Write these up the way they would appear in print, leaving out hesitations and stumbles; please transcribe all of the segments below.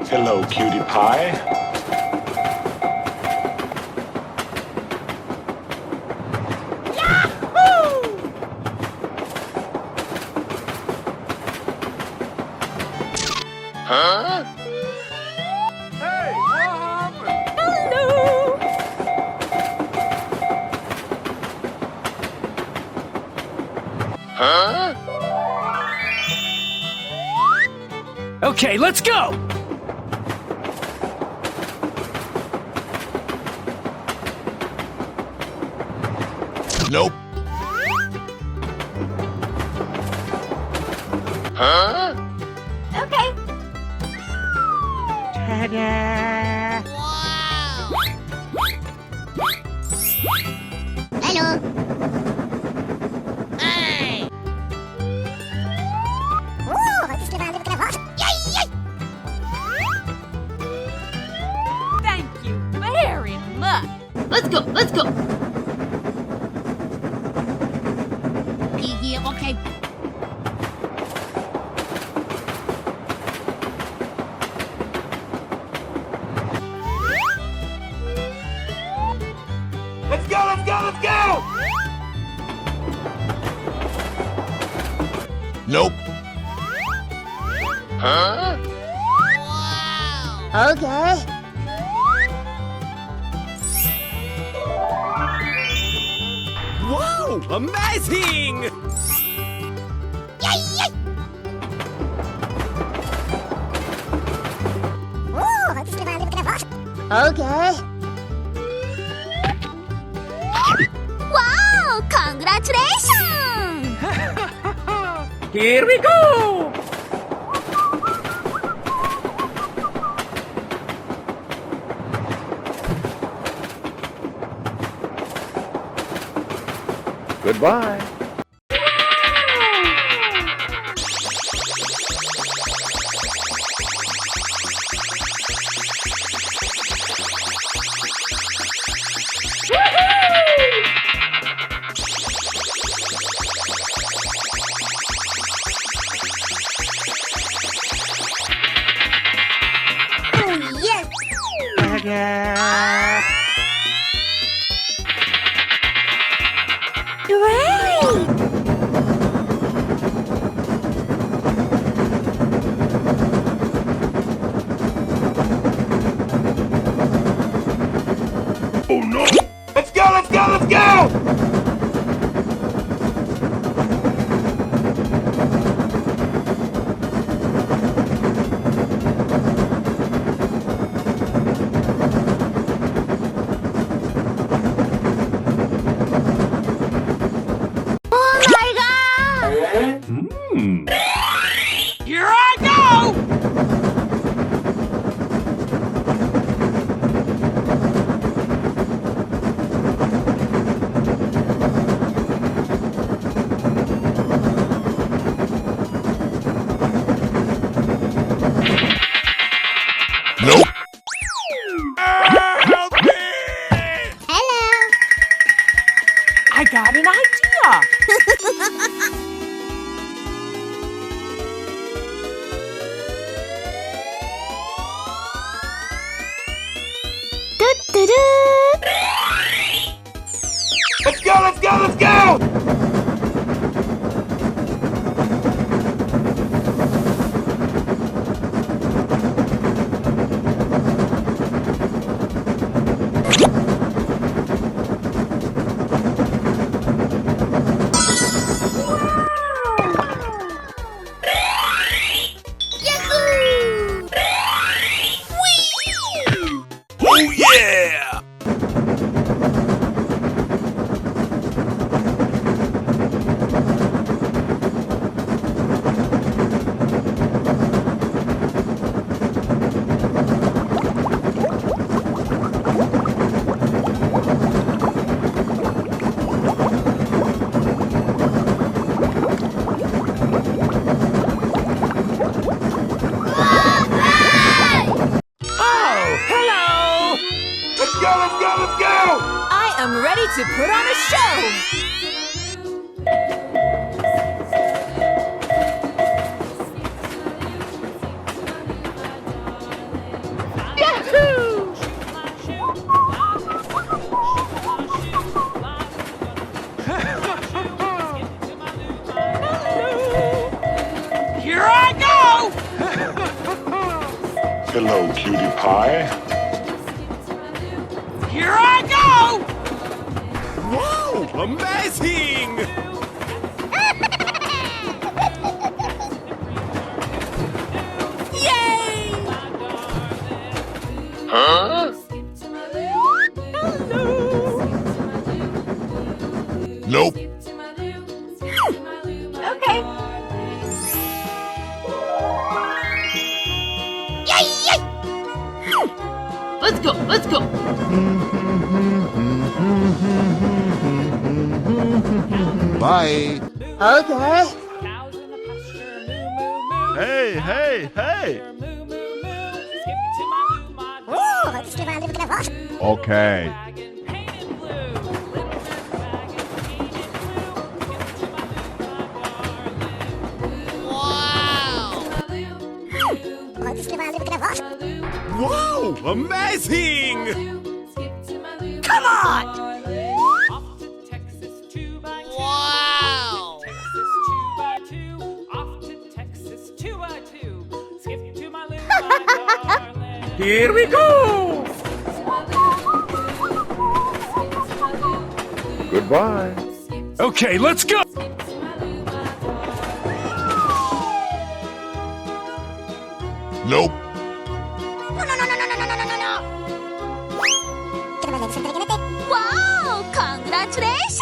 Hello, cutie pie. Huh? Hey, what happened? Hello. Huh? Okay, let's go! Nope. Huh? Okay. Ta-da! Wow. Hello. Hey. Thank you very much. Let's go. Let's go. Yeah, okay. Let's go, let's go, let's go! Nope. Huh? Wow. Okay. Whoa! Amazing! Okay. Wow! Congratulations! Here we go! Goodbye. Oh, yes! Ta-da! Great! Oh no! Let's go, let's go, let's go! Oh my god! Here I go! Nope. Help me! Hello! I got an idea! Do-do-do! Let's go, let's go, let's go! Yahoo! Oh yeah! Oh, hello! Let's go, let's go, let's go! I am ready to put on a show! Hello, cutie pie. Here I go! Wow! Amazing! Yay! Huh? Nope. Okay. Yay! Yay! Let's go, let's go! Bye. Okay. Hey, hey, hey! Okay. Wow! Amazing! Come on! Wow! Here we go! Goodbye. Okay, let's go! Nope. Wow! Congratulations!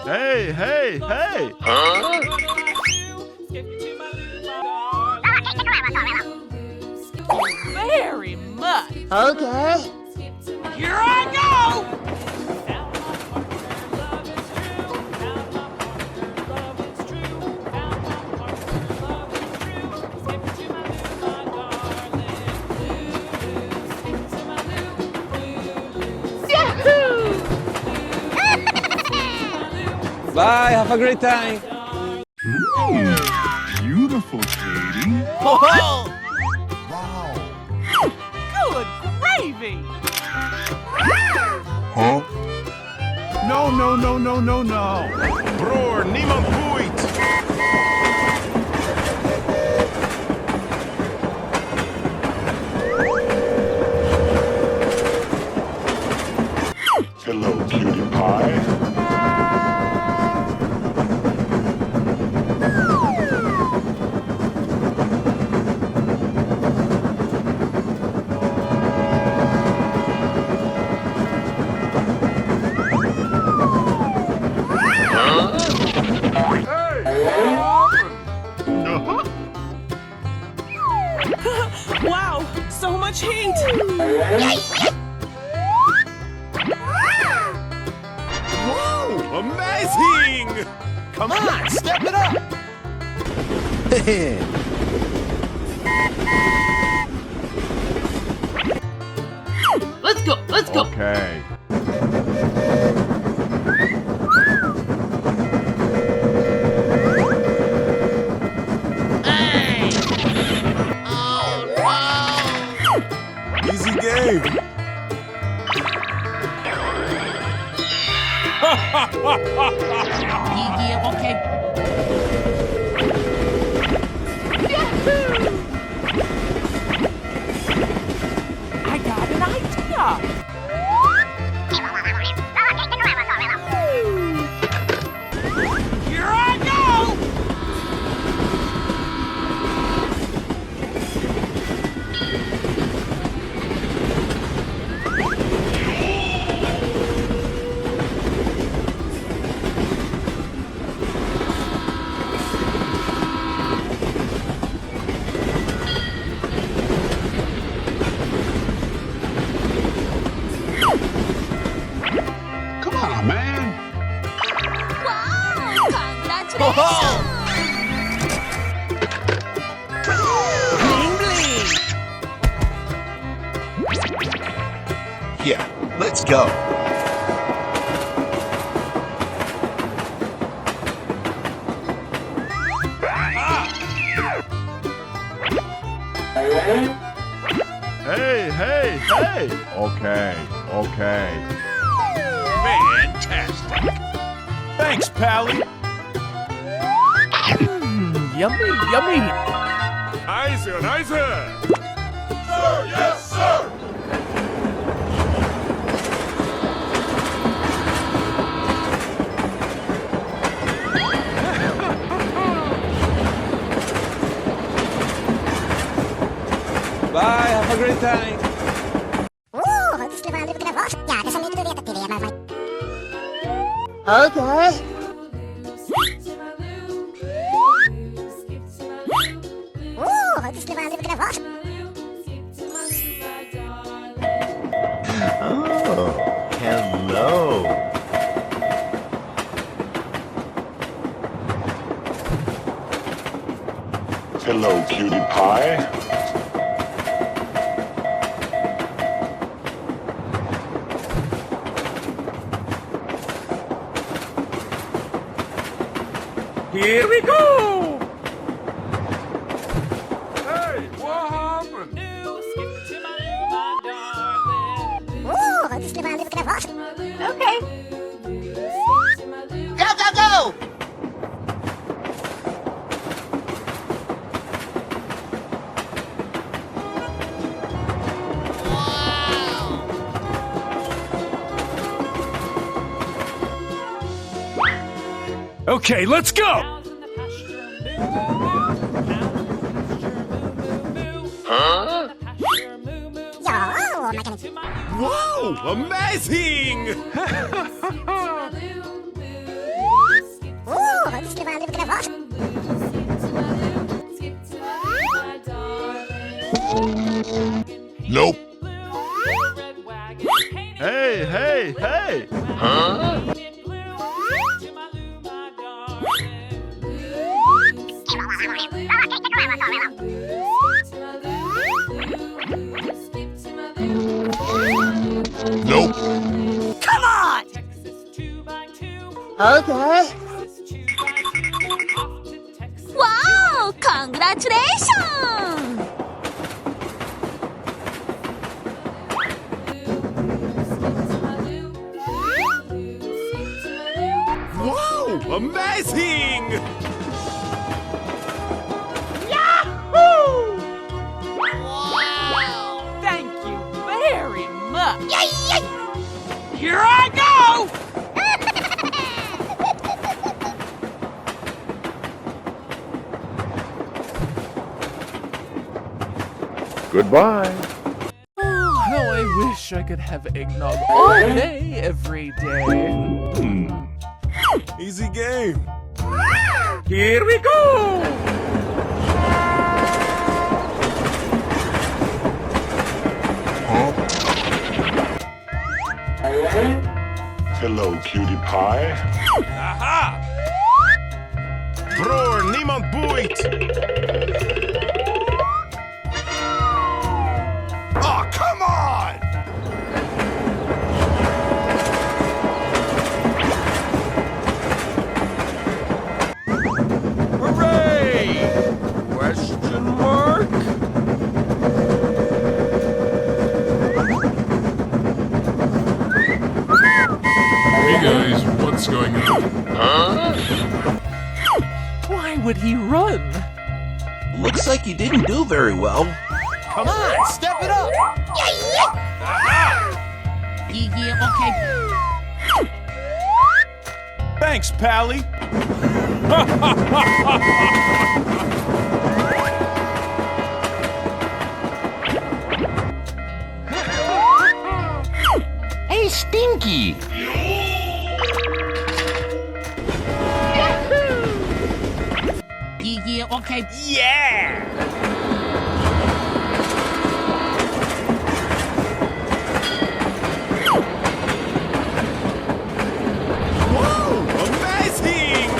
Hey, hey, hey! Huh? Very much. Okay. Here I go! Bye, have a great time. Beautiful, Katie. Oh! Wow. Good gravy! Huh? No, no, no, no, no, no! Bror, niemand boeit! Hello, cutie pie. Wow, so much heat! Wow! Amazing! Come on, step it up! Let's go, let's go! Okay. Easy game. Yeah, okay. I got an idea! Here I go! Come on, man. Wow! Congratulations! Bling bling! Yeah, let's go. Hey, hey, hey! Okay, okay. Fantastic! Thanks, Pally! yummy, yummy. Nice, nice. Sir, yes, sir! Bye, have a great time. Okay. Oh, hello. Hello, cutie pie. Here we go! Hey, what happened? Okay. Go, go, go! Okay, let's go! Wow, amazing! Nope. Hey, hey, hey! Nope. Come on! Okay. Wow! Congratulations! Wow, amazing! Thank you very much! Here I go! Goodbye. Oh, how I wish I could have eggnog all day, every day. Easy game. Here we go! Hello, cutie pie. Aha! Broer, niemand boeit. Oh, come on! Hooray! Question mark? Hey guys, what's going on? Why would he run? Looks like you didn't do very well. Come on, step it up! Yeah, okay. Thanks, Pally. Hey, Stinky! Yeah, okay. Yeah! Wow, amazing!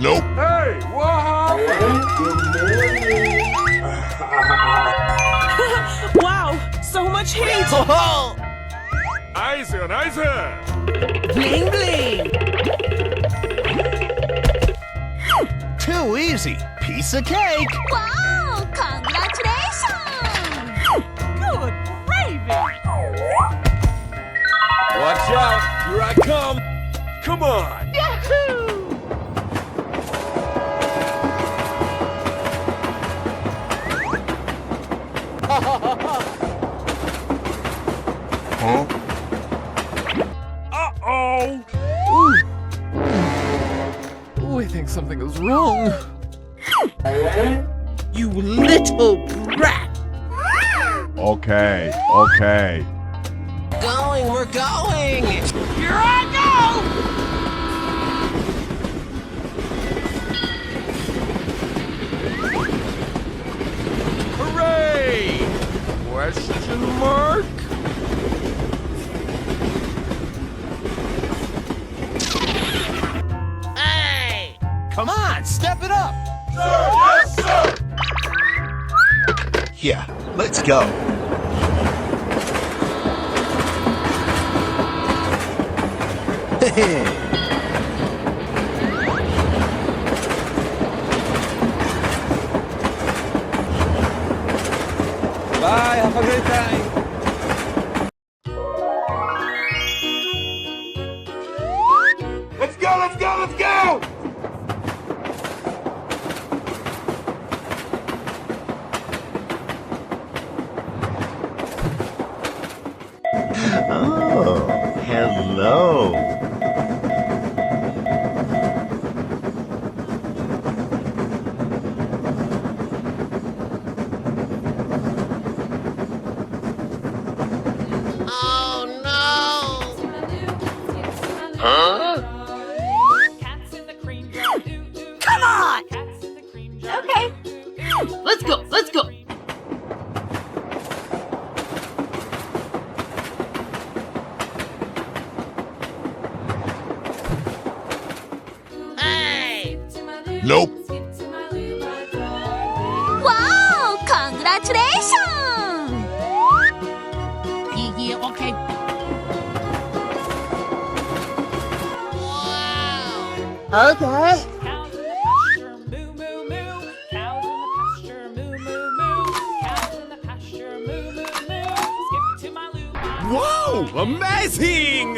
Nope. Hey, what happened? Wow! So much heat! Nice, nice. Bling bling! Too easy. Piece of cake. Wow! Congratulations! Good gravy! Watch out, here I come. Come on! Huh? Uh-oh! Ooh, I think something is wrong. You little brat! Okay, okay. Going, we're going! Here I Hooray! Question mark? Hey! Come on, step it up! Yeah, let's go. Bye, have a great time. Let's go, let's go, let's go! Oh, hello. Oh no! Come on! Okay. Let's go, let's go. Hey! Nope. Wow! Congratulations! Yeah, okay. Wow! Okay. Cows in the pasture, moo moo moo. Cows in the pasture, moo moo moo. Cows in the pasture, moo moo moo. Skip to my loo. Whoa, amazing!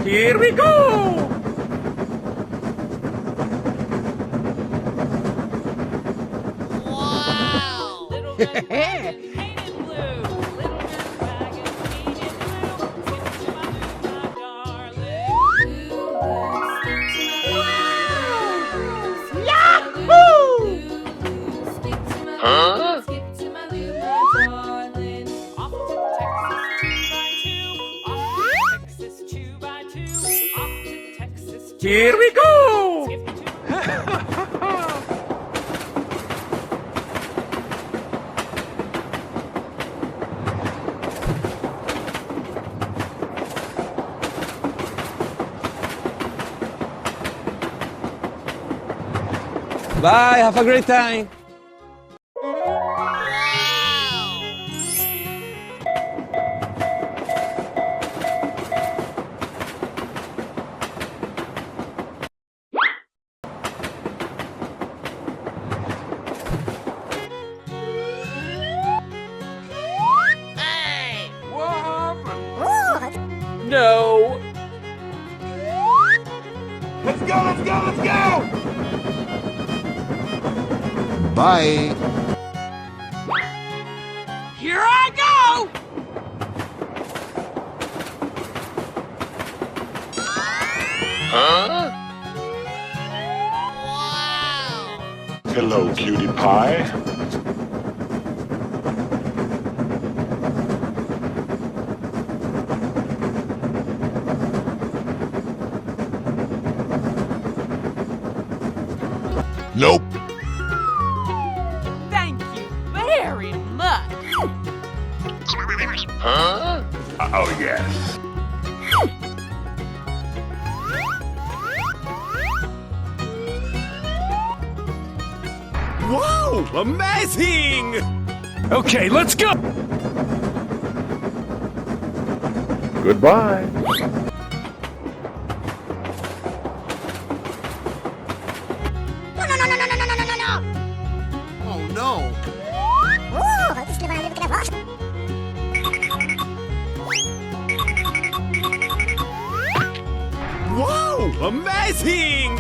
Here we go! Wow! Little red wagon painted blue. Little red wagon painted blue. Skip to my loo, my darling. Huh? Off to Texas 2 by 2. Off to Texas 2 by 2. Off to Texas 2 Here we go! Skip to Bye, have a great time. Hey! What happened? No! Let's go, let's go, let's go! Bye. Here I go! Huh? Wow! Hello, cutie pie. Nope. Thank you very much. Huh? Oh, yes. Wow, amazing! Okay, let's go! Goodbye. Oh no! Amazing!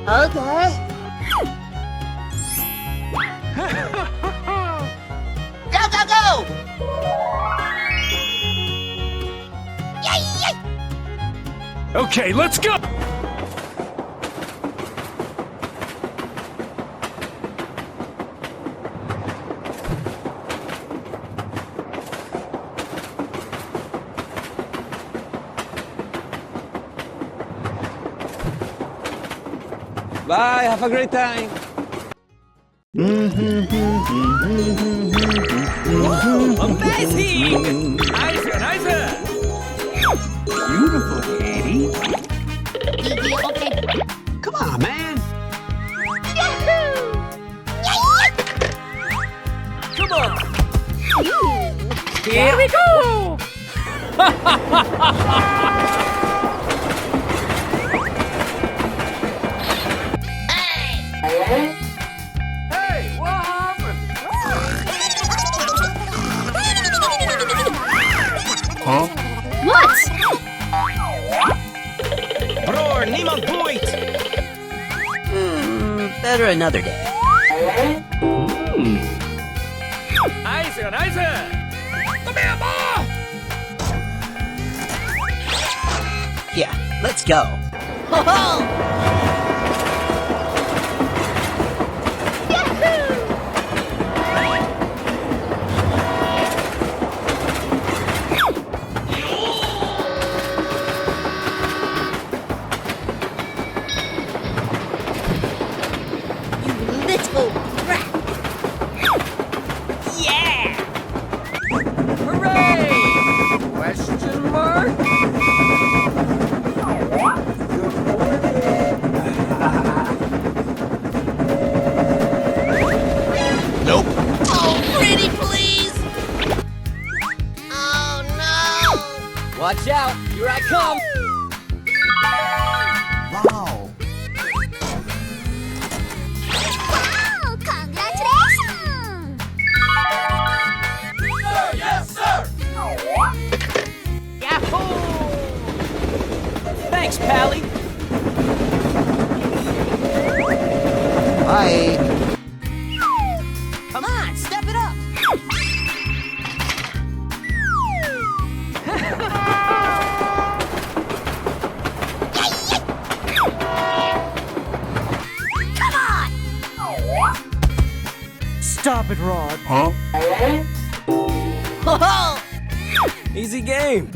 Okay. Go, go, go! Yay, yay! Okay, let's go! Bye, have a great time. Amazing! Nice, nice! Beautiful, Katie. Okay. Come on, man. Yahoo! Come on! Here we go! Hey, what happened? Huh? What? Roar, niemand point! Better another day. Nice, nice! Come here, boy! Yeah, let's go. Ho ho! Little brat. Yeah! Hooray! Question mark? Nope. Oh, pretty please. Oh no. Watch out! Here I come! Wow. Wow, congratulations. Yahoo! Thanks, Pally! Bye. Come on, step it up! Come on. Stop it, Rod. Huh? Ho ho! Easy game.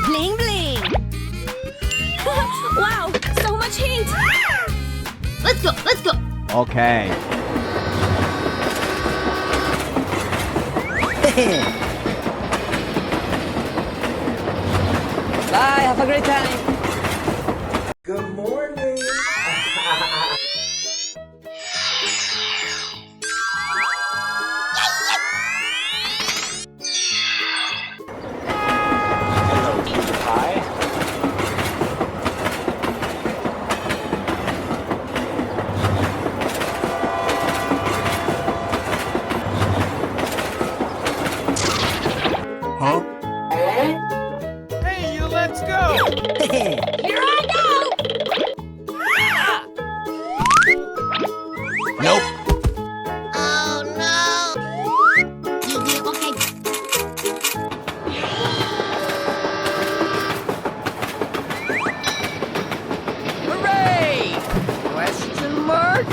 Bling bling. Wow, so much heat. Let's go, let's go. Okay. Bye, have a great time. Good morning. Hello, cutie pie. Huh? Hey, you, let's go! Here I go. Nope. Oh no. Okay. Hooray! Question mark?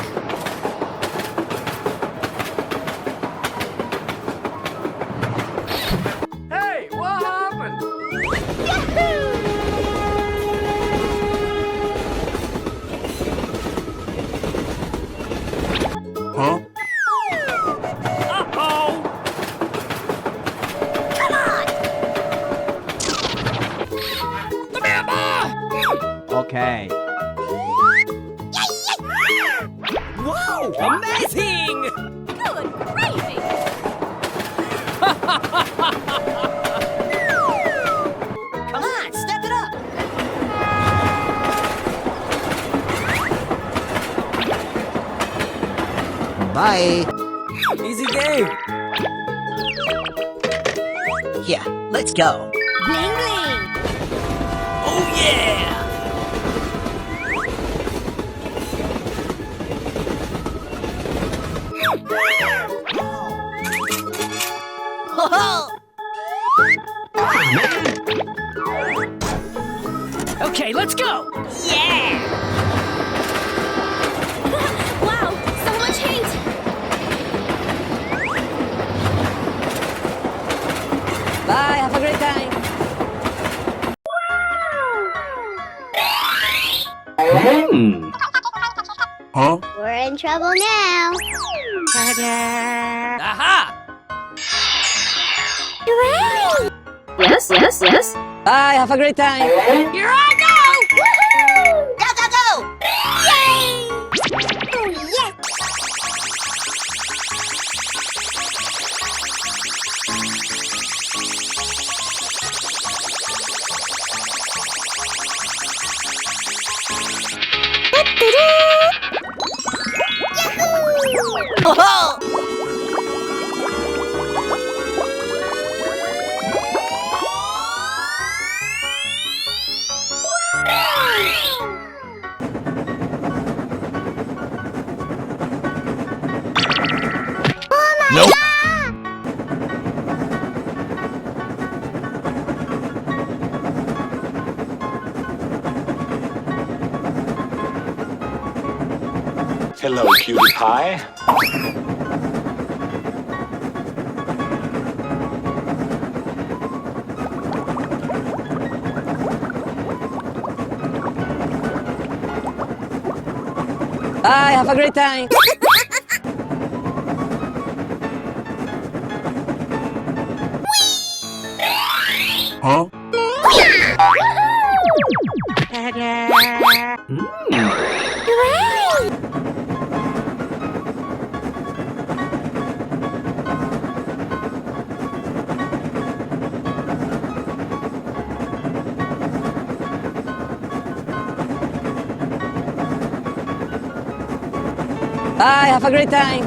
Hey, what happened? Huh? Uh-oh! Come on. Come here, boy! Okay. Whoa! Amazing! Good gravy. Come on, step it up! Bye. Easy game. Yeah, let's go. Bling bling. Okay, let's go! Wow, so much heat! Bye, have a great time! Huh? We're in trouble now. Aha! Hooray! Yes, yes, yes. Bye, have a great time! Here I go! Woohoo! Go, go, go! Yay! Oh, yes! Nope. Hello, cutie pie. Bye, have a great time! Huh? Bye, have a great time!